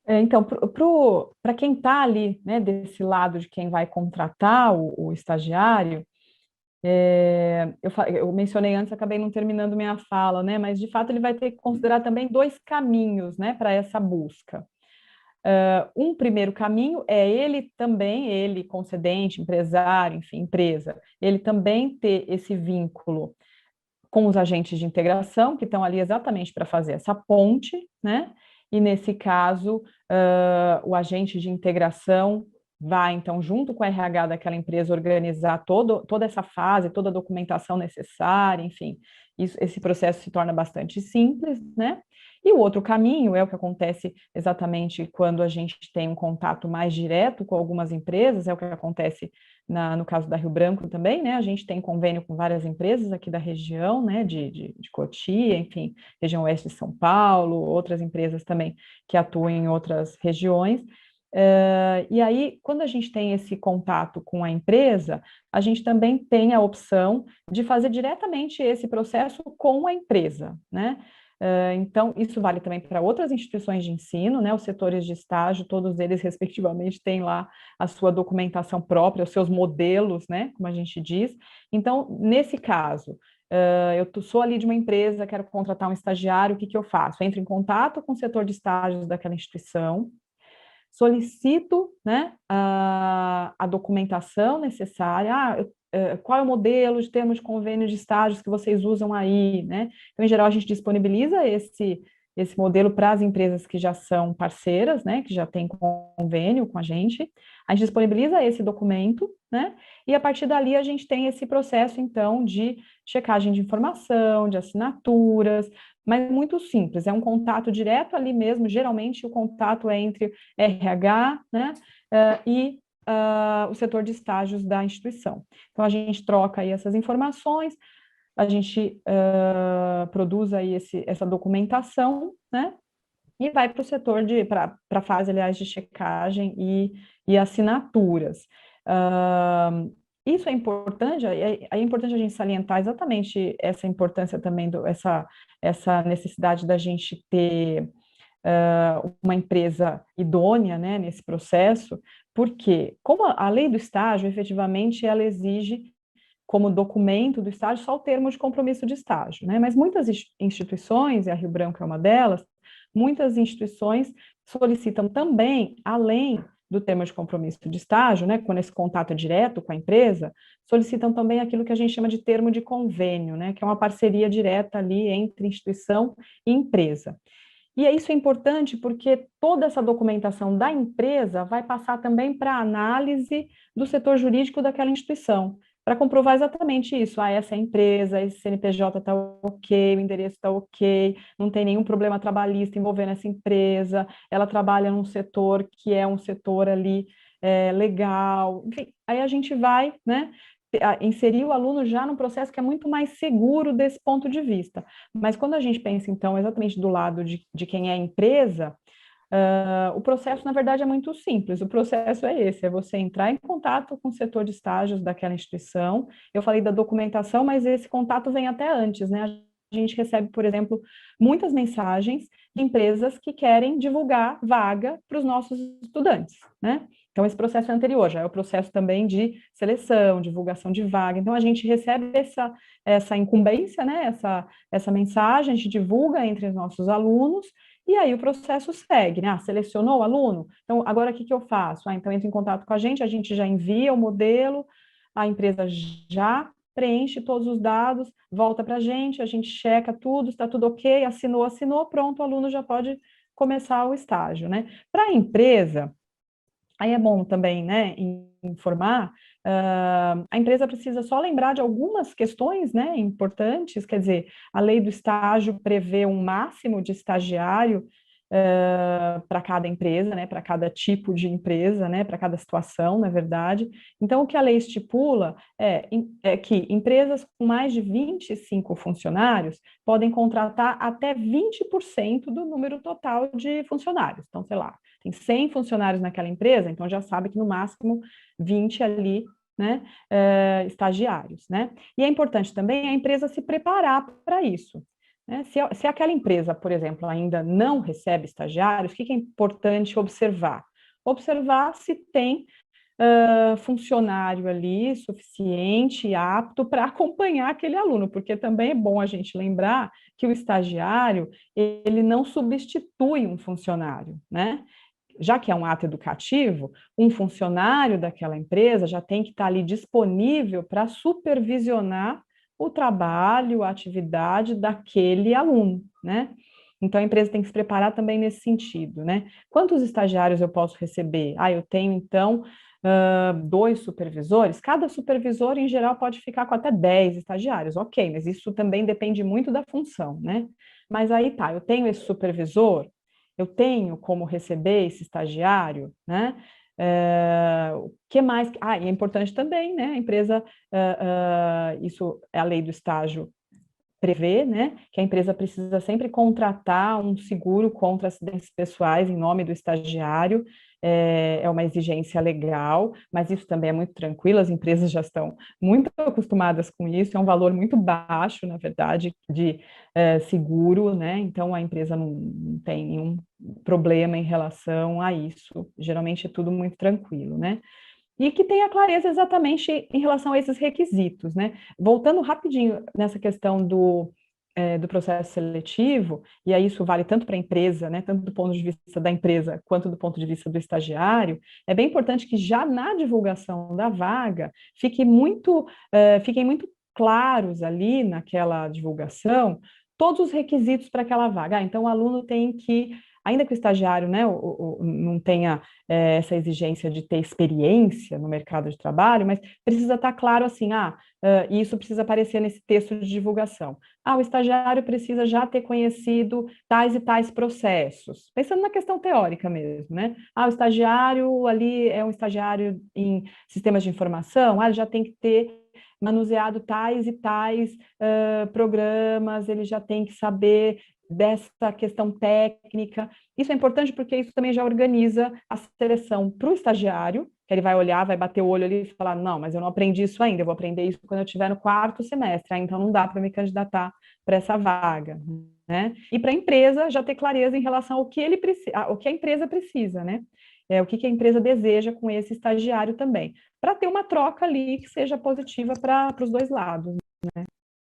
Então, para quem está ali, né, desse lado de quem vai contratar o estagiário, eu mencionei antes, acabei não terminando minha fala, né, mas de fato ele vai ter que considerar também dois caminhos, né, para essa busca. Um primeiro caminho é ele também, ele concedente, empresário, enfim, empresa, ele também ter esse vínculo com os agentes de integração, que estão ali exatamente para fazer essa ponte, né? E nesse caso, o agente de integração vai, então, junto com a RH daquela empresa, organizar toda essa fase, toda a documentação necessária, enfim, esse processo se torna bastante simples, né? E o outro caminho é o que acontece exatamente quando a gente tem um contato mais direto com algumas empresas, é o que acontece no caso da Rio Branco também, né? A gente tem convênio com várias empresas aqui da região, né? De Cotia, enfim, região oeste de São Paulo, outras empresas também que atuam em outras regiões. E aí, quando a gente tem esse contato com a empresa, a gente também tem a opção de fazer diretamente esse processo com a empresa, né? Então, isso vale também para outras instituições de ensino, né? Os setores de estágio, todos eles, respectivamente, têm lá a sua documentação própria, os seus modelos, né? Como a gente diz. Então, nesse caso, eu sou ali de uma empresa, quero contratar um estagiário, o que eu faço? Entro em contato com o setor de estágios daquela instituição, solicito, né, a documentação necessária, qual é o modelo de termos de convênio de estágios que vocês usam aí, né? Então, em geral, a gente disponibiliza esse modelo para as empresas que já são parceiras, né, que já têm convênio com a gente disponibiliza esse documento, né, e a partir dali a gente tem esse processo, então, de checagem de informação, de assinaturas, mas muito simples, é um contato direto ali mesmo, geralmente o contato é entre RH, né, e o setor de estágios da instituição. Então, a gente troca aí essas informações, a gente produz aí essa documentação, né, e vai para o setor para a fase, aliás, de checagem e assinaturas. Isso é importante, é importante a gente salientar exatamente essa importância também, essa necessidade da gente ter uma empresa idônea, né, nesse processo, porque, como a lei do estágio, efetivamente, ela exige como documento do estágio só o termo de compromisso de estágio, né? Mas muitas instituições, e a Rio Branco é uma delas, muitas instituições solicitam também, além do termo de compromisso de estágio, né, quando esse contato é direto com a empresa, solicitam também aquilo que a gente chama de termo de convênio, né, que é uma parceria direta ali entre instituição e empresa. E isso é importante porque toda essa documentação da empresa vai passar também para a análise do setor jurídico daquela instituição, para comprovar exatamente isso. Essa é a empresa, esse CNPJ está ok, o endereço está ok, não tem nenhum problema trabalhista envolvendo essa empresa, ela trabalha num setor que é um setor ali legal. Enfim, aí a gente vai, né, inserir o aluno já num processo que é muito mais seguro desse ponto de vista. Mas quando a gente pensa, então, exatamente do lado de quem é a empresa, o processo, na verdade, é muito simples. O processo é esse: é você entrar em contato com o setor de estágios daquela instituição. Eu falei da documentação, mas esse contato vem até antes, né? A gente recebe, por exemplo, muitas mensagens de empresas que querem divulgar vaga para os nossos estudantes, né? Então, esse processo é anterior, já é o processo também de seleção, divulgação de vaga. Então, a gente recebe essa incumbência, né? Essa mensagem, a gente divulga entre os nossos alunos, e aí o processo segue, né? Selecionou o aluno? Então, agora o que eu faço? Então entra em contato com a gente já envia o modelo, a empresa já preenche todos os dados, volta para a gente checa tudo, está tudo ok, assinou, pronto, o aluno já pode começar o estágio, né? Para a empresa, aí é bom também, né, informar, a empresa precisa só lembrar de algumas questões, né, importantes, quer dizer, a lei do estágio prevê um máximo de estagiário para cada empresa, né, para cada tipo de empresa, né, para cada situação, na verdade. Então, o que a lei estipula é que empresas com mais de 25 funcionários podem contratar até 20% do número total de funcionários. Então, sei lá, tem 100 funcionários naquela empresa, então já sabe que no máximo 20 ali, né, estagiários, né? E é importante também a empresa se preparar para isso. né? Se aquela empresa, por exemplo, ainda não recebe estagiários, o que é importante observar? Observar se tem funcionário ali suficiente e apto para acompanhar aquele aluno, porque também é bom a gente lembrar que o estagiário, ele não substitui um funcionário, né? Já que é um ato educativo, um funcionário daquela empresa já tem que estar ali disponível para supervisionar o trabalho, a atividade daquele aluno, né? Então, a empresa tem que se preparar também nesse sentido, né? Quantos estagiários eu posso receber? Eu tenho, então, 2 supervisores. Cada supervisor, em geral, pode ficar com até 10 estagiários. Ok, mas isso também depende muito da função, né? Mas aí tá, eu tenho esse supervisor, eu tenho como receber esse estagiário, né? O que mais? E é importante também, né? A empresa, isso é a lei do estágio prevê, né, que a empresa precisa sempre contratar um seguro contra acidentes pessoais em nome do estagiário, é uma exigência legal, mas isso também é muito tranquilo, as empresas já estão muito acostumadas com isso, é um valor muito baixo, na verdade, de seguro, né, então a empresa não tem nenhum problema em relação a isso, geralmente é tudo muito tranquilo, né. E que tenha clareza exatamente em relação a esses requisitos, né? Voltando rapidinho nessa questão do processo seletivo, e aí isso vale tanto para a empresa, né, tanto do ponto de vista da empresa, quanto do ponto de vista do estagiário, é bem importante que já na divulgação da vaga fiquem muito claros ali naquela divulgação todos os requisitos para aquela vaga. Então, o aluno tem que, ainda que o estagiário, né, não tenha essa exigência de ter experiência no mercado de trabalho, mas precisa estar claro assim, isso precisa aparecer nesse texto de divulgação. O estagiário precisa já ter conhecido tais e tais processos, pensando na questão teórica mesmo, né? O estagiário ali é um estagiário em sistemas de informação, ele já tem que ter manuseado tais e tais programas, ele já tem que saber dessa questão técnica. Isso é importante porque isso também já organiza a seleção para o estagiário, que ele vai olhar, vai bater o olho ali e falar, não, mas eu não aprendi isso ainda, eu vou aprender isso quando eu estiver no 4º semestre, então não dá para me candidatar para essa vaga, né? E para a empresa já ter clareza em relação ao que o que a empresa precisa, né? O que a empresa deseja com esse estagiário também, para ter uma troca ali que seja positiva para os dois lados, né?